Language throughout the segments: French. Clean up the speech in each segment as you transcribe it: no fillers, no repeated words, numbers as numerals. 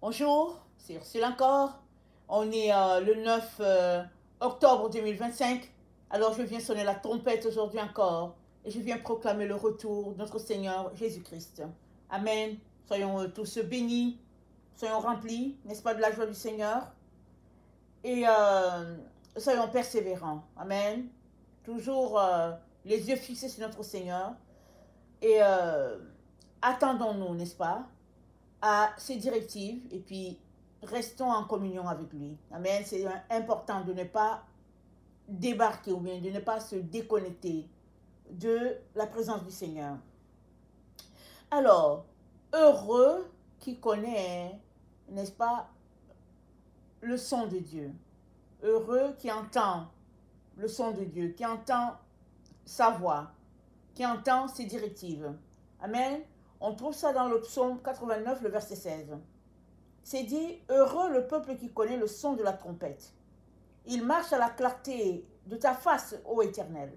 Bonjour, c'est Ursule encore. On est le 9 octobre 2025. Alors je viens sonner la trompette aujourd'hui encore et je viens proclamer le retour de notre Seigneur Jésus-Christ. Amen. Soyons tous bénis, soyons remplis, n'est-ce pas, de la joie du Seigneur et soyons persévérants. Amen. Toujours les yeux fixés sur notre Seigneur et attendons-nous, n'est-ce pas, à ses directives et puis restons en communion avec lui. Amen. C'est important de ne pas débarquer ou bien de ne pas se déconnecter de la présence du Seigneur. Alors, heureux qui connaît, n'est-ce pas, le son de Dieu. Heureux qui entend le son de Dieu, qui entend sa voix, qui entend ses directives. Amen. On trouve ça dans le psaume 89, le verset 16. C'est dit, heureux le peuple qui connaît le son de la trompette. Il marche à la clarté de ta face, ô Éternel.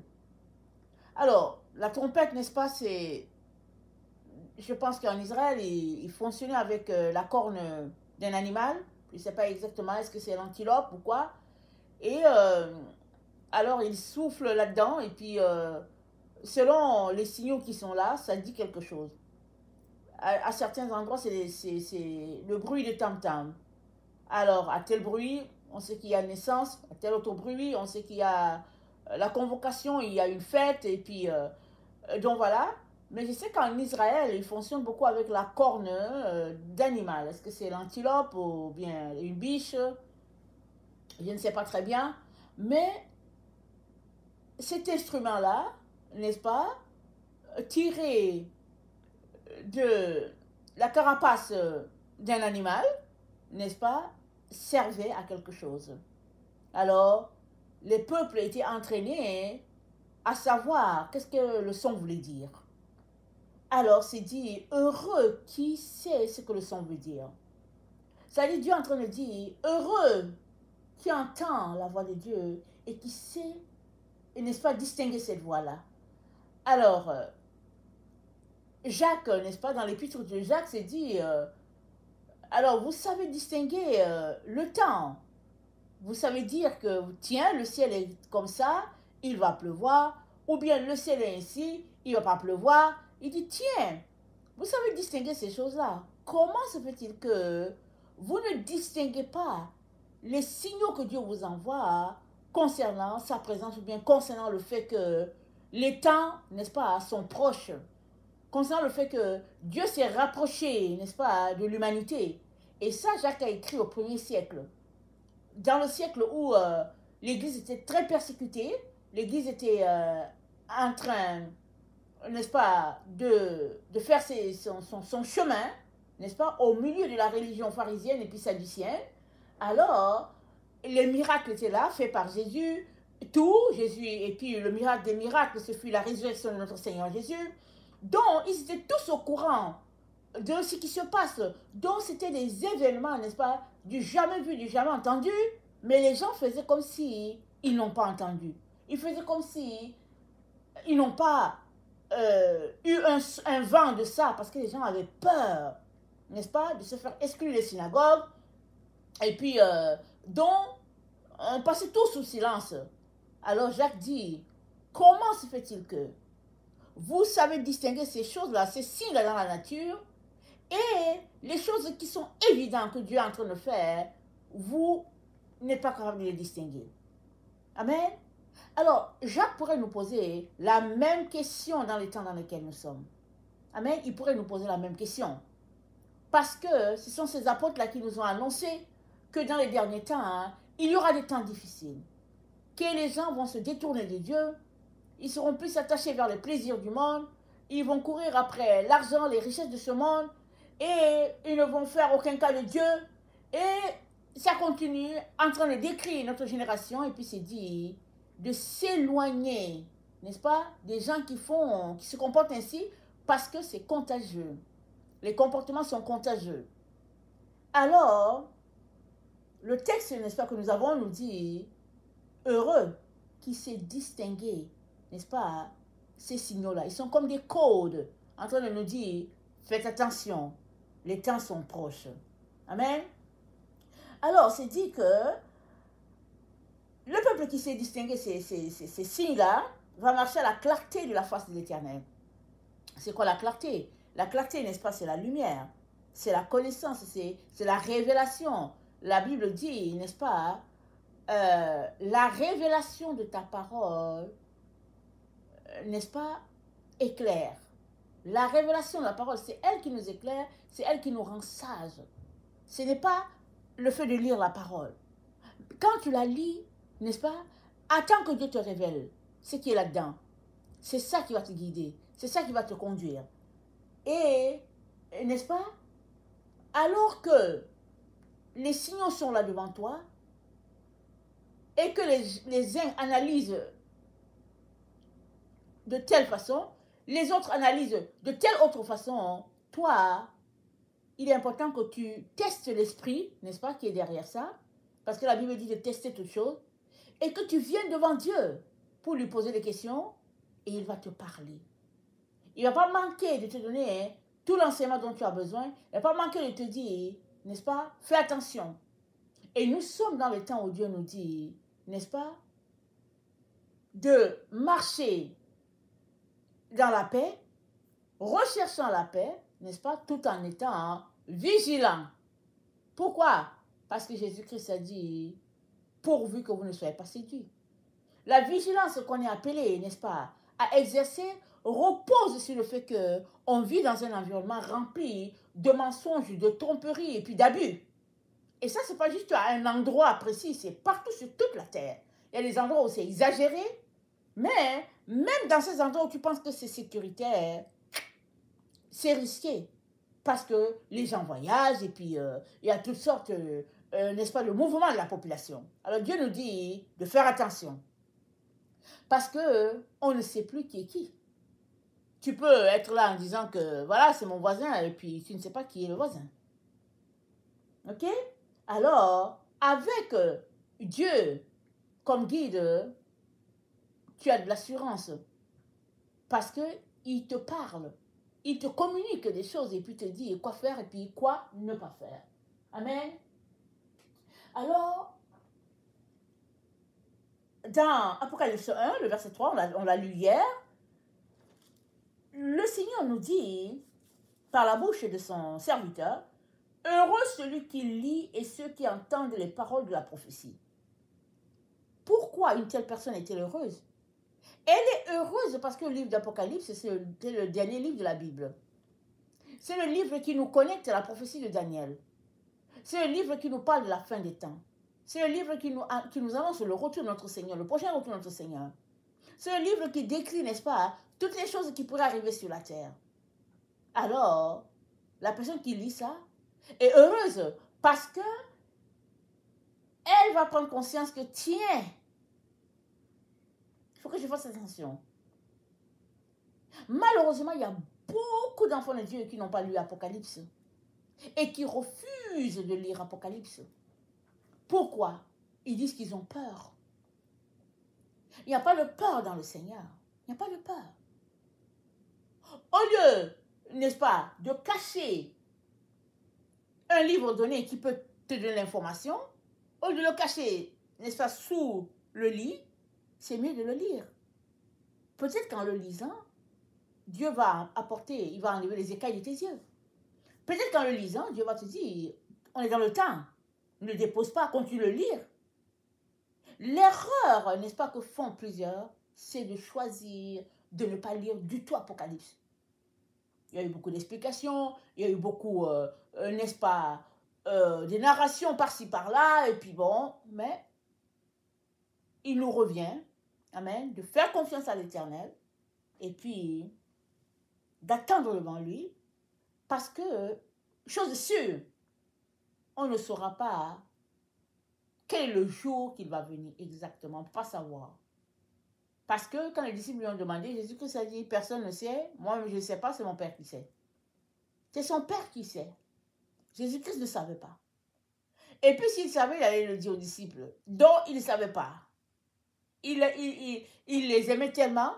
Alors, la trompette, n'est-ce pas, c'est... Je pense qu'en Israël, ils fonctionnaient avec la corne d'un animal. Je ne sais pas exactement, est-ce que c'est l'antilope ou quoi. Et alors, ils soufflent là-dedans et puis, selon les signaux qui sont là, ça dit quelque chose. À certains endroits, c'est le bruit des tam-tams. Alors, à tel bruit, on sait qu'il y a naissance. À tel autre bruit, on sait qu'il y a la convocation, il y a une fête. Et puis, donc voilà. Mais je sais qu'en Israël, ils fonctionnent beaucoup avec la corne d'animal. Est-ce que c'est l'antilope ou bien une biche? Je ne sais pas très bien. Mais cet instrument-là, n'est-ce pas, tiré de la carapace d'un animal, n'est-ce pas, servait à quelque chose. Alors, les peuples étaient entraînés à savoir qu'est-ce que le son voulait dire. Alors, c'est dit, heureux qui sait ce que le son veut dire. Ça dit, Dieu est en train de dire, heureux qui entend la voix de Dieu et qui sait, n'est-ce pas, distinguer cette voix-là. Alors, Jacques, n'est-ce pas, dans l'épître de Jacques, c'est dit, alors vous savez distinguer le temps. Vous savez dire que, tiens, le ciel est comme ça, il va pleuvoir, ou bien le ciel est ainsi, il ne va pas pleuvoir. Il dit, tiens, vous savez distinguer ces choses-là. Comment se fait-il que vous ne distinguez pas les signaux que Dieu vous envoie concernant sa présence ou bien concernant le fait que les temps, n'est-ce pas, sont proches, concernant le fait que Dieu s'est rapproché, n'est-ce pas, de l'humanité. Et ça, Jacques a écrit au 1er siècle. Dans le siècle où l'Église était très persécutée, l'Église était en train, n'est-ce pas, de faire son chemin, n'est-ce pas, au milieu de la religion pharisienne et puis sadducienne. Alors, les miracles étaient là, faits par Jésus, tout, Jésus, et puis le miracle des miracles, ce fut la résurrection de notre Seigneur Jésus. Donc, ils étaient tous au courant de ce qui se passe. Donc, c'était des événements, n'est-ce pas, du jamais vu, du jamais entendu, mais les gens faisaient comme si ils n'ont pas entendu. Ils faisaient comme si ils n'ont pas eu un vent de ça, parce que les gens avaient peur, n'est-ce pas, de se faire exclure des synagogues. Et puis, donc, on passait tout sous silence. Alors Jacques dit, comment se fait-il que vous savez distinguer ces choses-là, ces signes-là dans la nature, et les choses qui sont évidentes que Dieu est en train de faire, vous n'êtes pas capable de les distinguer. Amen. Alors, Jacques pourrait nous poser la même question dans les temps dans lesquels nous sommes. Amen. Il pourrait nous poser la même question. Parce que ce sont ces apôtres-là qui nous ont annoncé que dans les derniers temps, il y aura des temps difficiles. Que les gens vont se détourner de Dieu. Ils seront plus attachés vers les plaisirs du monde. Ils vont courir après l'argent, les richesses de ce monde. Et ils ne vont faire aucun cas de Dieu. Et ça continue en train de décrire notre génération. Et puis c'est dit de s'éloigner, n'est-ce pas, des gens qui se comportent ainsi parce que c'est contagieux. Les comportements sont contagieux. Alors, le texte, n'est-ce pas, que nous avons nous dit, heureux qui sait distinguer, n'est-ce pas, ces signaux-là. Ils sont comme des codes en train de nous dire, faites attention, les temps sont proches. Amen. Alors, c'est dit que le peuple qui s'est distingué ces signes-là va marcher à la clarté de la face de l'Éternel. C'est quoi la clarté? La clarté, n'est-ce pas, c'est la lumière. C'est la connaissance, c'est la révélation. La Bible dit, n'est-ce pas, la révélation de ta parole, n'est-ce pas, éclaire. La révélation de la parole, c'est elle qui nous éclaire, c'est elle qui nous rend sages. Ce n'est pas le fait de lire la parole. Quand tu la lis, n'est-ce pas, attends que Dieu te révèle ce qui est là-dedans. C'est ça qui va te guider, c'est ça qui va te conduire. Et, n'est-ce pas, alors que les signaux sont là devant toi, et que les uns analysent de telle façon, les autres analysent de telle autre façon, toi, il est important que tu testes l'esprit, n'est-ce pas, qui est derrière ça, parce que la Bible dit de tester toutes choses, et que tu viennes devant Dieu pour lui poser des questions, et il va te parler. Il ne va pas manquer de te donner tout l'enseignement dont tu as besoin, il ne va pas manquer de te dire, n'est-ce pas, fais attention. Et nous sommes dans le temps où Dieu nous dit, n'est-ce pas, de marcher dans la paix, recherchant la paix, n'est-ce pas, tout en étant vigilant. Pourquoi? Parce que Jésus-Christ a dit, pourvu que vous ne soyez pas séduits. La vigilance qu'on est appelé, n'est-ce pas, à exercer, repose sur le fait qu'on vit dans un environnement rempli de mensonges, de tromperies et puis d'abus. Et ça, ce n'est pas juste à un endroit précis, c'est partout sur toute la terre. Il y a des endroits où c'est exagéré, mais même dans ces endroits où tu penses que c'est sécuritaire, c'est risqué. Parce que les gens voyagent et puis il y a toutes sortes, n'est-ce pas, le mouvement de la population. Alors Dieu nous dit de faire attention. Parce que on ne sait plus qui est qui. Tu peux être là en disant que voilà, c'est mon voisin et puis tu ne sais pas qui est le voisin. Ok? Alors, avec Dieu comme guide, tu as de l'assurance. Parce qu'il te parle. Il te communique des choses et puis te dit quoi faire et puis quoi ne pas faire. Amen. Alors, dans Apocalypse 1, le verset 3, on l'a lu hier, le Seigneur nous dit, par la bouche de son serviteur, heureux celui qui lit et ceux qui entendent les paroles de la prophétie. Pourquoi une telle personne est-elle heureuse? Elle est heureuse parce que le livre d'Apocalypse, c'est le dernier livre de la Bible. C'est le livre qui nous connecte à la prophétie de Daniel. C'est le livre qui nous parle de la fin des temps. C'est le livre qui nous annonce le retour de notre Seigneur, le prochain retour de notre Seigneur. C'est le livre qui décrit, n'est-ce pas, toutes les choses qui pourraient arriver sur la terre. Alors, la personne qui lit ça est heureuse parce que elle va prendre conscience que, tiens, il faut que je fasse attention. Malheureusement, il y a beaucoup d'enfants de Dieu qui n'ont pas lu Apocalypse et qui refusent de lire Apocalypse. Pourquoi? Ils disent qu'ils ont peur. Il n'y a pas de peur dans le Seigneur. Il n'y a pas de peur. Au lieu, n'est-ce pas, de cacher un livre donné qui peut te donner l'information, au lieu de le cacher, n'est-ce pas, sous le lit, c'est mieux de le lire. Peut-être qu'en le lisant, Dieu va apporter, il va enlever les écailles de tes yeux. Peut-être qu'en le lisant, Dieu va te dire, on est dans le temps, ne dépose pas, continue de le lire. L'erreur, n'est-ce pas, que font plusieurs, c'est de choisir de ne pas lire du tout Apocalypse. Il y a eu beaucoup d'explications, il y a eu beaucoup, n'est-ce pas, des narrations par-ci, par-là, et puis bon, mais il nous revient, amen, de faire confiance à l'Éternel, et puis d'attendre devant lui, parce que, chose sûre, on ne saura pas quel est le jour qu'il va venir exactement, on ne peut pas savoir. Parce que quand les disciples lui ont demandé, Jésus-Christ a dit, personne ne sait, moi je ne sais pas, c'est mon Père qui sait. C'est son Père qui sait. Jésus-Christ ne savait pas. Et puis s'il savait, il allait le dire aux disciples, dont il ne savait pas. Il les aimait tellement,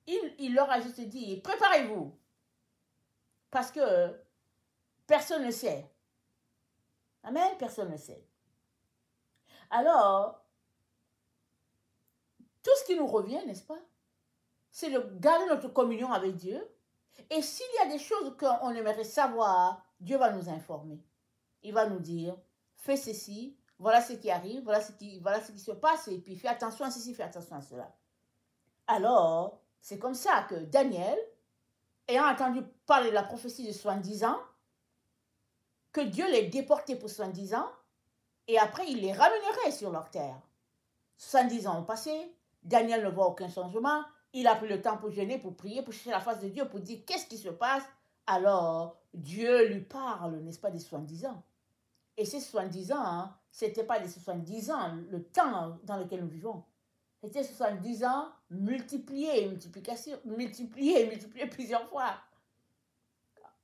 il leur a juste dit, préparez-vous. Parce que personne ne sait. Amen, personne ne sait. Alors, tout ce qui nous revient, n'est-ce pas, c'est de garder notre communion avec Dieu. Et s'il y a des choses qu'on aimerait savoir, Dieu va nous informer. Il va nous dire, fais ceci, voilà ce qui arrive, voilà ce qui se passe, et puis fais attention à ceci, fais attention à cela. Alors, c'est comme ça que Daniel, ayant entendu parler de la prophétie de 70 ans, que Dieu les déportait pour 70 ans, et après il les ramènerait sur leur terre. 70 ans ont passé, Daniel ne voit aucun changement, il a pris le temps pour jeûner, pour prier, pour chercher la face de Dieu, pour dire qu'est-ce qui se passe. Alors, Dieu lui parle, n'est-ce pas, des 70 ans. Et ces 70 ans, hein, ce n'était pas les 70 ans, le temps dans lequel nous vivons. C'était 70 ans multipliés, multipliés plusieurs fois.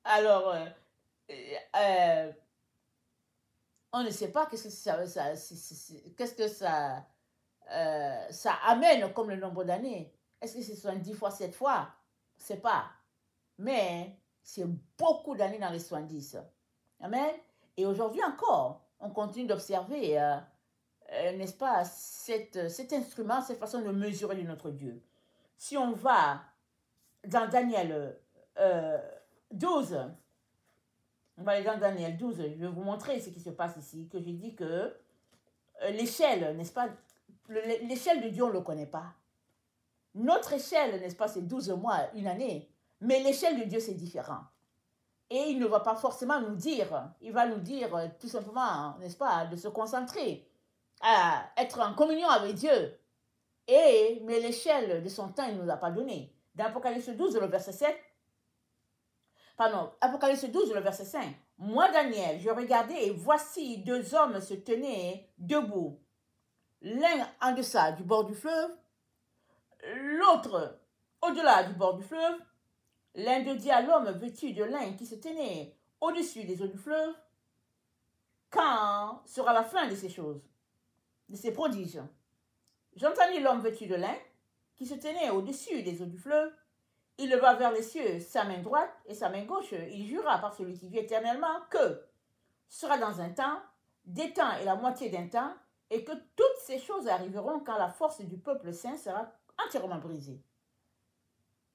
Alors, on ne sait pas qu'est-ce que ça amène comme le nombre d'années. Est-ce que c'est 70 fois 7 fois? Je ne sais pas. Mais c'est beaucoup d'années dans les 70. Amen. Et aujourd'hui encore, on continue d'observer, n'est-ce pas, cet instrument, cette façon de mesurer de notre Dieu. Si on va dans Daniel 12, on va aller dans Daniel 12, je vais vous montrer ce qui se passe ici, que j'ai dit que l'échelle, n'est-ce pas, l'échelle de Dieu, on ne le connaît pas. Notre échelle, n'est-ce pas, c'est 12 mois, une année, mais l'échelle de Dieu, c'est différent. Et il ne va pas forcément nous dire, il va nous dire tout simplement, n'est-ce pas, de se concentrer, à être en communion avec Dieu. Mais l'échelle de son temps, il ne nous a pas donné. Dans Apocalypse 12, le verset 7, Apocalypse 12, le verset 5. Moi, Daniel, je regardais et voici deux hommes se tenaient debout. L'un en deçà du bord du fleuve, l'autre au-delà du bord du fleuve. L'un d'eux dit à l'homme vêtu de lin qui se tenait au-dessus des eaux du fleuve, quand sera la fin de ces choses, de ces prodiges? J'entendis l'homme vêtu de lin qui se tenait au-dessus des eaux du fleuve. Il leva vers les cieux sa main droite et sa main gauche. Il jura par celui qui vit éternellement que sera dans un temps, des temps et la moitié d'un temps, et que toutes ces choses arriveront quand la force du peuple saint sera entièrement brisée.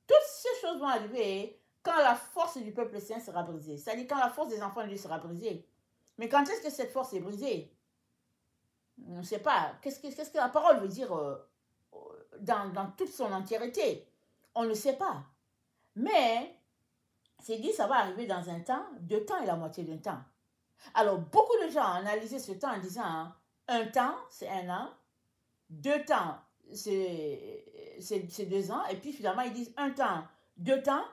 Toutes ces choses vont arriver quand la force du peuple saint sera brisée. C'est-à-dire quand la force des enfants de Dieu sera brisée. Mais quand est-ce que cette force est brisée? On ne sait pas. Qu'est-ce que la parole veut dire dans toute son entièreté? On ne sait pas. Mais c'est dit, ça va arriver dans un temps, deux temps et la moitié d'un temps. Alors, beaucoup de gens ont analysé ce temps en disant, un temps, c'est un an, deux temps, c'est 2 ans, et puis finalement, ils disent un temps, 2 temps,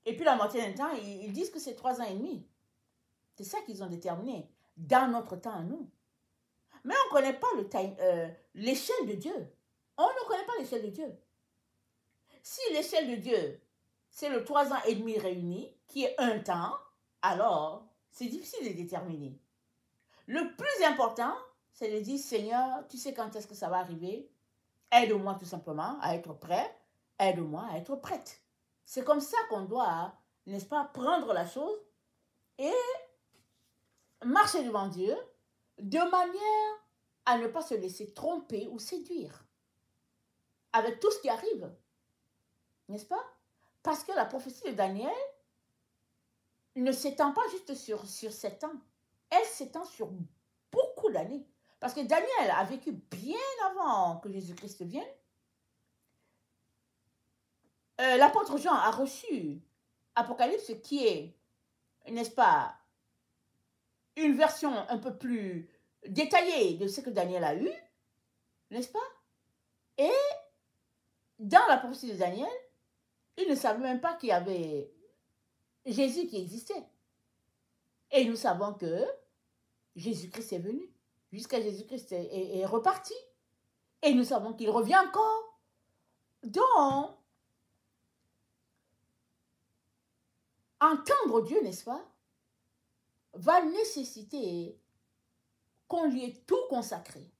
et puis la moitié d'un temps, ils disent que c'est 3 ans et demi. C'est ça qu'ils ont déterminé dans notre temps à nous. Mais on ne connaît pas l'échelle de Dieu. On ne connaît pas l'échelle de Dieu. Si l'échelle de Dieu, c'est le 3 ans et demi réuni, qui est un temps, alors c'est difficile de déterminer. Le plus important, c'est de dire, Seigneur, tu sais quand est-ce que ça va arriver? Aide-moi tout simplement à être prêt, aide-moi à être prête. C'est comme ça qu'on doit, n'est-ce pas, prendre la chose et marcher devant Dieu de manière à ne pas se laisser tromper ou séduire avec tout ce qui arrive. N'est-ce pas? Parce que la prophétie de Daniel ne s'étend pas juste sur 7 ans. Elle s'étend sur beaucoup d'années. Parce que Daniel a vécu bien avant que Jésus-Christ vienne. L'apôtre Jean a reçu Apocalypse qui est, n'est-ce pas, une version un peu plus détaillée de ce que Daniel a eu, n'est-ce pas? Et dans la prophétie de Daniel, il ne savait même pas qu'il y avait Jésus qui existait. Et nous savons que Jésus-Christ est venu. Jusqu'à Jésus-Christ est reparti. Et nous savons qu'il revient encore. Donc, entendre Dieu, n'est-ce pas, va nécessiter qu'on lui ait tout consacré.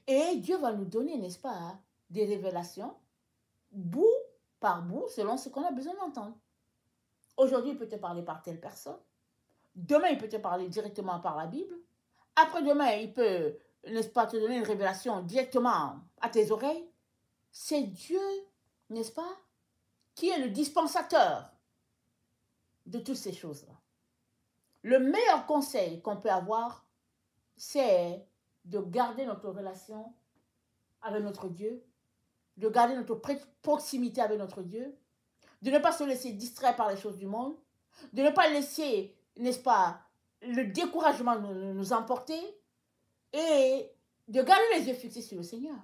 Et Dieu va nous donner, n'est-ce pas, des révélations, bout par bout, selon ce qu'on a besoin d'entendre. Aujourd'hui, il peut te parler par telle personne. Demain, il peut te parler directement par la Bible. Après-demain, il peut, n'est-ce pas, te donner une révélation directement à tes oreilles. C'est Dieu, n'est-ce pas, qui est le dispensateur de toutes ces choses-là. Le meilleur conseil qu'on peut avoir, c'est de garder notre relation avec notre Dieu, de garder notre proximité avec notre Dieu, de ne pas se laisser distraire par les choses du monde, de ne pas laisser, n'est-ce pas, le découragement nous emporter et de garder les yeux fixés sur le Seigneur.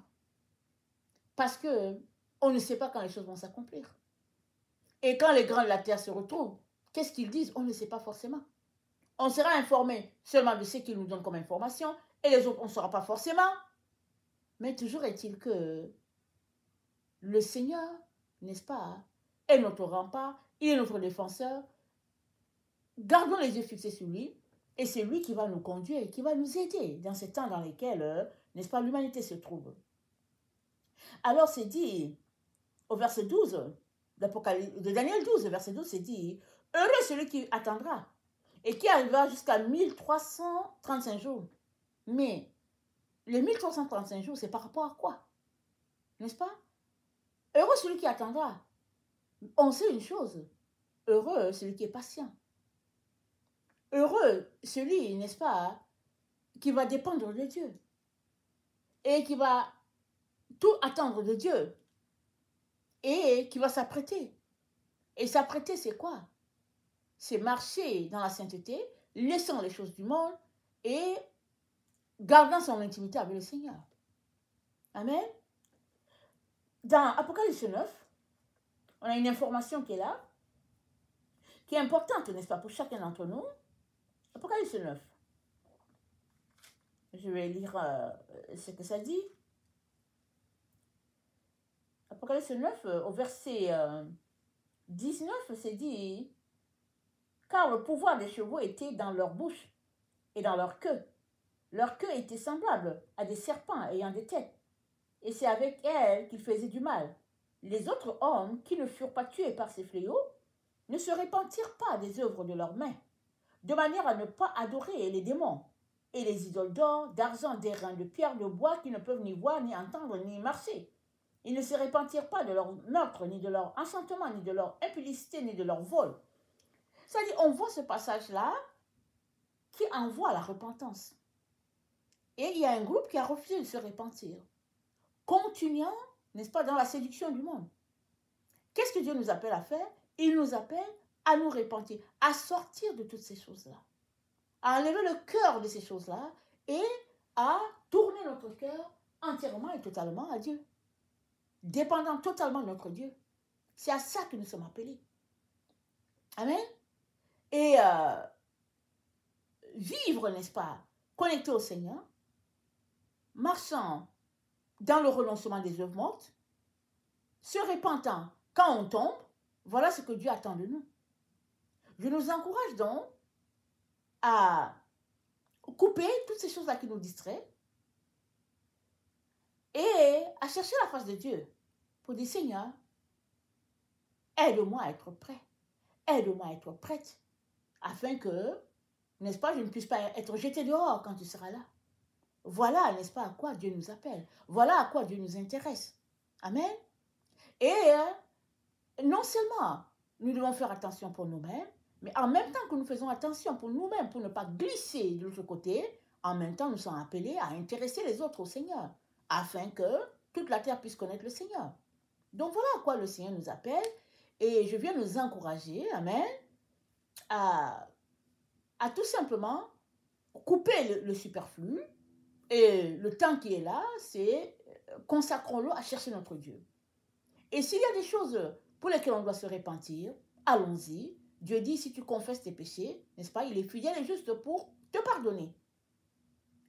Parce que on ne sait pas quand les choses vont s'accomplir. Et quand les grands de la terre se retrouvent, qu'est-ce qu'ils disent? On ne sait pas forcément. On sera informé seulement de ce qu'ils nous donnent comme information et les autres, on ne saura pas forcément. Mais toujours est-il que le Seigneur, n'est-ce pas, est notre rempart, il est notre défenseur. Gardons les yeux fixés sur lui et c'est lui qui va nous conduire et qui va nous aider dans ces temps dans lesquels, n'est-ce pas, l'humanité se trouve. Alors c'est dit au verset 12 de Daniel 12, verset 12, c'est dit « Heureux celui qui attendra et qui arrivera jusqu'à 1335 jours. » Mais les 1335 jours, c'est par rapport à quoi? N'est-ce pas? Heureux celui qui attendra. On sait une chose. Heureux celui qui est patient. Heureux celui, n'est-ce pas, qui va dépendre de Dieu. Et qui va tout attendre de Dieu. Et qui va s'apprêter. Et s'apprêter, c'est quoi? C'est marcher dans la sainteté, laissant les choses du monde et gardant son intimité avec le Seigneur. Amen. Dans Apocalypse 9, on a une information qui est là, qui est importante, n'est-ce pas, pour chacun d'entre nous. Apocalypse 9. Je vais lire ce que ça dit. Apocalypse 9, au verset 19, c'est dit « Car le pouvoir des chevaux était dans leur bouche et dans leur queue. Leur queue était semblable à des serpents ayant des têtes. Et c'est avec elles qu'ils faisaient du mal. Les autres hommes qui ne furent pas tués par ces fléaux ne se repentirent pas des œuvres de leurs mains, de manière à ne pas adorer les démons et les idoles d'or, d'argent, d'airain, de pierre, de bois qui ne peuvent ni voir, ni entendre, ni marcher. Ils ne se repentirent pas de leur meurtre, ni de leur enchantement, ni de leur impudicité, ni de leur vol. » C'est-à-dire, on voit ce passage-là qui envoie à la repentance. Et il y a un groupe qui a refusé de se repentir, continuant, n'est-ce pas, dans la séduction du monde. Qu'est-ce que Dieu nous appelle à faire? Il nous appelle à nous repentir, à sortir de toutes ces choses-là, à enlever le cœur de ces choses-là et à tourner notre cœur entièrement et totalement à Dieu, dépendant totalement de notre Dieu. C'est à ça que nous sommes appelés. Amen. Et vivre, n'est-ce pas, connecté au Seigneur, marchant dans le renoncement des œuvres mortes, se repentant quand on tombe, voilà ce que Dieu attend de nous. Je nous encourage donc à couper toutes ces choses-là qui nous distraient et à chercher la face de Dieu pour dire, Seigneur, aide-moi à être prêt, aide-moi à être prête, afin que, n'est-ce pas, je ne puisse pas être jeté dehors quand tu seras là. Voilà, n'est-ce pas, à quoi Dieu nous appelle. Voilà à quoi Dieu nous intéresse. Amen. Et non seulement nous devons faire attention pour nous-mêmes, mais en même temps que nous faisons attention pour nous-mêmes, pour ne pas glisser de l'autre côté, en même temps nous sommes appelés à intéresser les autres au Seigneur, afin que toute la terre puisse connaître le Seigneur. Donc voilà à quoi le Seigneur nous appelle, et je viens nous encourager, amen, à tout simplement couper le superflu, et le temps qui est là, c'est consacrons-le à chercher notre Dieu. Et s'il y a des choses pour lesquelles on doit se repentir, allons-y. Dieu dit, si tu confesses tes péchés, n'est-ce pas, il est fidèle et juste pour te pardonner.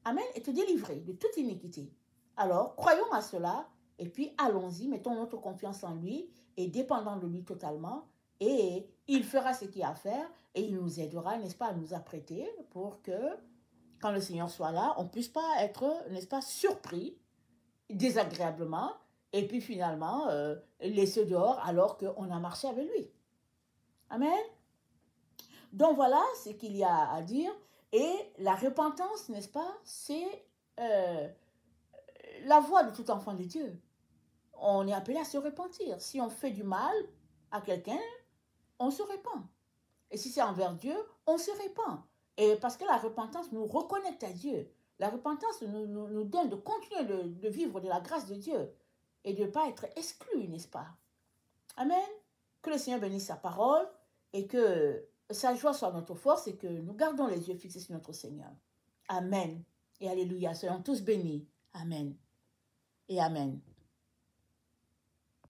Amen, et te délivrer de toute iniquité. Alors, croyons à cela, et puis allons-y, mettons notre confiance en lui, et dépendons de lui totalement, et il fera ce qu'il y a à faire, et il nous aidera, n'est-ce pas, à nous apprêter pour que, quand le Seigneur soit là, on ne puisse pas être, n'est-ce pas, surpris, désagréablement, et puis finalement, laissé dehors alors qu'on a marché avec lui. Amen. Donc voilà ce qu'il y a à dire. Et la repentance, n'est-ce pas, c'est la voie de tout enfant de Dieu. On est appelé à se repentir. Si on fait du mal à quelqu'un, on se repent. Et si c'est envers Dieu, on se repent. Et parce que la repentance nous reconnecte à Dieu. La repentance nous donne de continuer de vivre de la grâce de Dieu et de ne pas être exclu, n'est-ce pas? Amen. Que le Seigneur bénisse sa parole et que sa joie soit notre force et que nous gardons les yeux fixés sur notre Seigneur. Amen. Et alléluia. Soyons tous bénis. Amen. Et amen.